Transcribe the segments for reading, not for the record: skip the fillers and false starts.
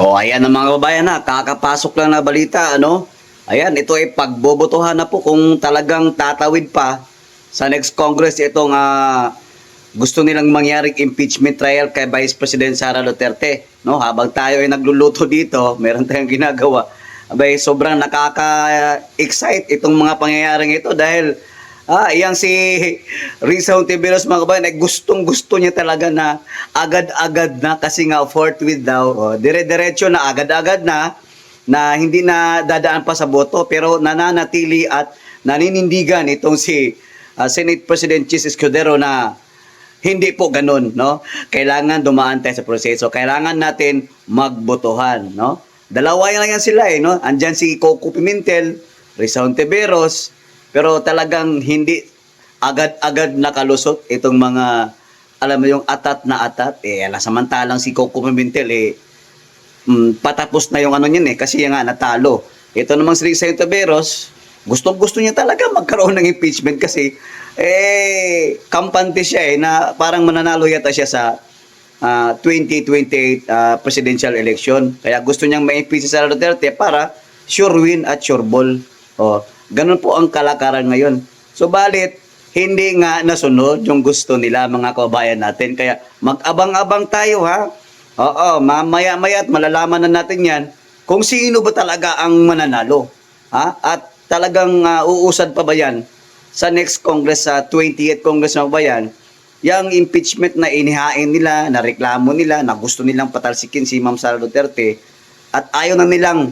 O ayan ang mga kababayan na, kakapasok lang na balita, ano? Ayan, ito ay pagbobotohan na po kung talagang tatawid pa sa next Congress itong gusto nilang mangyaring impeachment trial kay Vice President Sara Duterte. No? Habang tayo ay nagluluto dito, meron tayong ginagawa. Abay, sobrang nakaka-excite itong mga pangyayaring ito dahil yan si Risa Hontiveros mga kabayan ay gustong-gusto niya talaga na agad-agad na kasi nga forthwith daw. Dire-diretso na agad-agad na hindi na dadaan pa sa boto pero nananatili at naninindigan itong si Senate President Chis Escudero na hindi po ganun, no? Kailangan dumaan tayo sa proseso. Kailangan natin magbotohan, no? Dalawa lang yan sila no? Andyan si Coco Pimentel, Risa Hontiveros, pero talagang hindi agad-agad nakalusot itong mga, alam mo yung atat na atat. Samantalang si Coco Pimentel, patapos na yung ano niyan kasi nga natalo. Ito namang si Risa Hontiveros, gustong-gusto niya talaga magkaroon ng impeachment kasi kampante siya na parang mananalo yata siya sa 2028 presidential election. Kaya gusto niyang ma-impeach si Sara Duterte para sure win at sure ball. Ganun po ang kalakaran ngayon. So balit, hindi nga nasunod yung gusto nila mga kababayan natin. Kaya mag-abang-abang tayo mamaya-maya at malalaman na natin yan kung sino ba talaga ang mananalo. At talagang uusad pa ba yan sa next Congress, sa 28th Congress na ba yan, yung impeachment na inihain nila, na reklamo nila, na gusto nilang patalsikin si Ma'am Sara Duterte at ayaw na nilang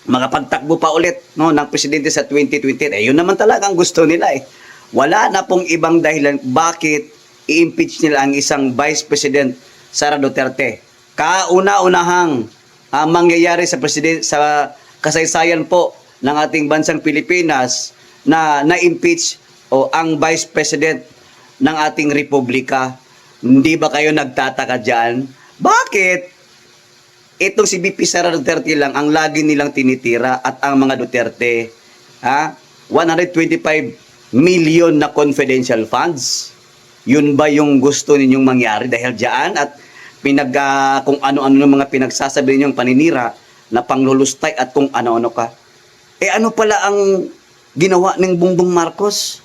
makapagtakbo pa ulit ng presidente sa 2028. Yun naman talaga ang gusto nila Wala na pong ibang dahilan bakit i-impeach nila ang isang Vice President Sara Duterte. Kauna-unahang mangyayari sa kasaysayan po ng ating bansang Pilipinas na na-impeach ang Vice President ng ating Republika. Hindi ba kayo nagtataka dyan? Bakit itong si VP Sara Duterte lang ang lagi nilang tinitira at ang mga Duterte 125 million na confidential funds? Yun ba yung gusto ninyong mangyari dahil dyan at kung ano-ano ng mga pinagsasabi ninyong paninira na panglulustay at kung ano-ano ka? Ano pala ang ginawa ng Bongbong Marcos?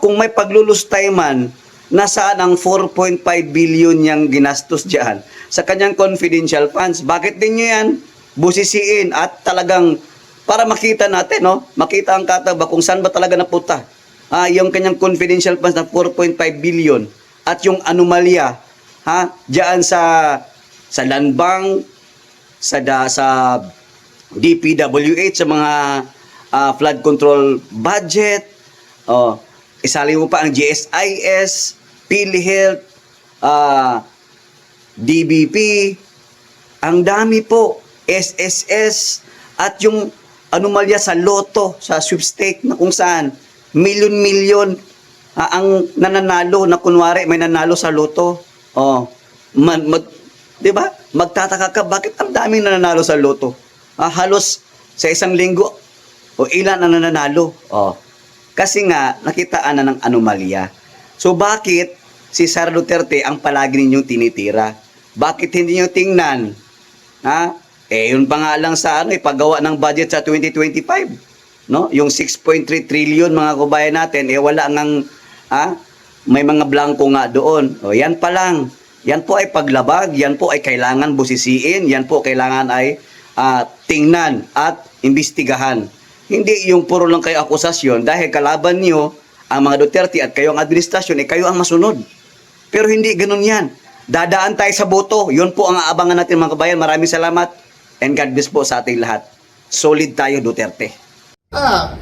Kung may paglulustay man, nasaan ang 4.5 billion niyang ginastos dyan sa kanyang confidential funds? Bakit din niyo yan busisiin at talagang para makita natin, makita ang kataba kung saan ba talaga napunta yung kanyang confidential funds na 4.5 billion at yung anomalya dyan sa land bank, sa DPWH, sa mga flood control budget, isali mo pa ang GSIS, PhilHealth, DBP, ang dami po, SSS, at yung anomalya sa loto, sa sweepstake na kung saan, milyon-milyon ang nananalo na kunwari may nanalo sa loto. Di ba? Magtataka ka, bakit ang daming nananalo sa loto? Halos sa isang linggo, ilan ang nananalo? Kasi nga, nakitaan na ng anomalya. So, bakit si Sara Duterte ang palagi ninyong tinitira? Bakit hindi nyo tingnan? Yun pa nga lang sa paggawa ng budget sa 2025. No? Yung 6.3 trillion mga kabayan natin, wala ngang, may mga blanco nga doon. Yan pa lang. Yan po ay paglabag, yan po ay kailangan busisiin, yan po kailangan ay tingnan at imbestigahan. Hindi yung puro lang kayo akusasyon dahil kalaban niyo ang mga Duterte at kayo ang administrasyon, kayo ang masunod. Pero hindi ganun yan. Dadaan tayo sa boto. Yun po ang aabangan natin mga kabayan. Maraming salamat and God bless po sa ating lahat. Solid tayo, Duterte.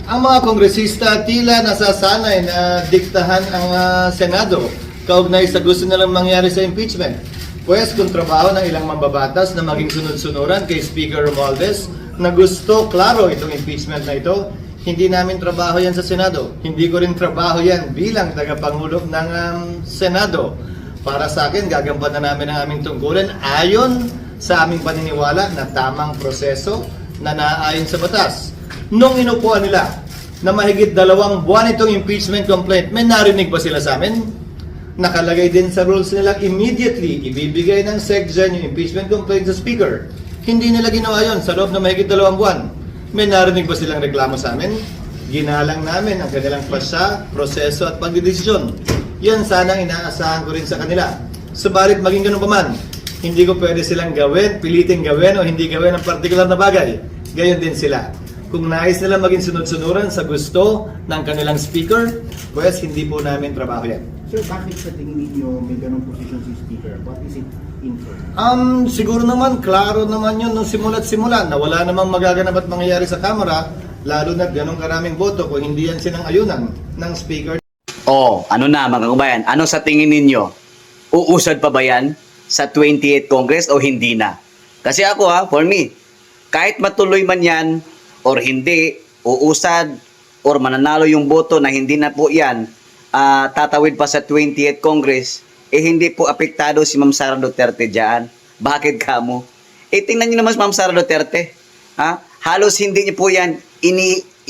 Ang mga kongresista tila nasasanay na diktahan ang Senado kaugnay sa gusto nilang mangyari sa impeachment. Pwes kung trabaho ng ilang mambabatas na maging sunod-sunuran kay Speaker Romualdez na gusto klaro itong impeachment na ito, hindi namin trabaho yan sa Senado. Hindi ko rin trabaho yan bilang tagapangulo ng Senado. Para sa akin, gagampanan namin ang aming tungkulin ayon sa aming paniniwala na tamang proseso na naaayon sa batas. Nung inupuan nila na mahigit 2 buwan itong impeachment complaint, may narinig ba sila sa amin? Nakalagay din sa rules nila immediately ibibigay ng SecGen yung impeachment complaint sa Speaker. Hindi nila ginawa yon sa loob ng mahigit 2 buwan. May narinig ba silang reklamo sa amin? Ginalang namin ang kanilang pasya, proseso at pagdidesisyon. Yan sana ang inaasahan ko rin sa kanila. Subalit maging ganun pa man, hindi ko pwede silang gawin, piliting gawin o hindi gawin ang partikular na bagay. Gayon din sila. Kung nais nila maging sunod-sunuran sa gusto ng kanilang speaker, pues hindi po namin trabaho yan. Sir, bakit sa tingin ninyo may ganong posisyon si Speaker? What is it into? Siguro naman, klaro naman yun nung simula't simula na wala namang magaganap at mangyayari sa Kamara, lalo na't ganong karaming boto kung hindi yan sinang-ayunan ng Speaker. Oh, ano na mga kabayan? Ano sa tingin ninyo? Uusad pa ba yan sa 28th Congress o hindi na? Kasi ako for me, kahit matuloy man yan or hindi, uusad or mananalo yung boto na hindi na po yan tatawid pa sa 28th Congress, hindi po apektado si Ma'am Sara Duterte dyan. Bakit kamo? Tingnan nyo naman si Ma'am Sara Duterte. Halos hindi niyo po yan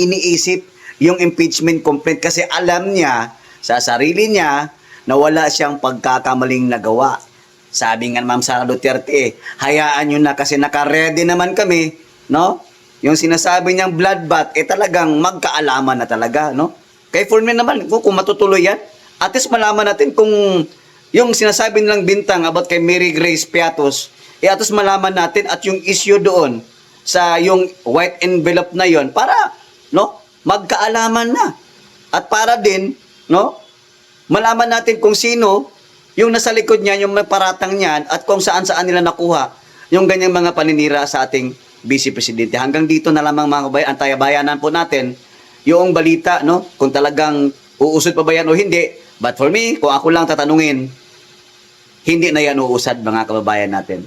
iniisip yung impeachment complaint kasi alam niya sa sarili niya na wala siyang pagkakamaling nagawa. Sabi nga Ma'am Sara Duterte, hayaan nyo na kasi naka-ready naman kami, no? Yung sinasabi niyang bloodbath, talagang magkaalaman na talaga, no? Kaya for me naman, kung matutuloy yan, at least malaman natin kung yung sinasabi nilang bintang about kay Mary Grace Piatos, at least malaman natin at yung issue doon sa yung white envelope na yon para, no? Magkaalaman na. At para din, no? Malaman natin kung sino yung nasa likod niya, yung may paratang niyan, at kung saan-saan nila nakuha yung ganyang mga paninira sa ating Vice Presidente. Hanggang dito na lamang mga kabayan, ang tayabayanan po natin, yung balita, no? Kung talagang uusad pa ba yan o hindi. But for me, kung ako lang tatanungin, hindi na yan uusad mga kababayan natin.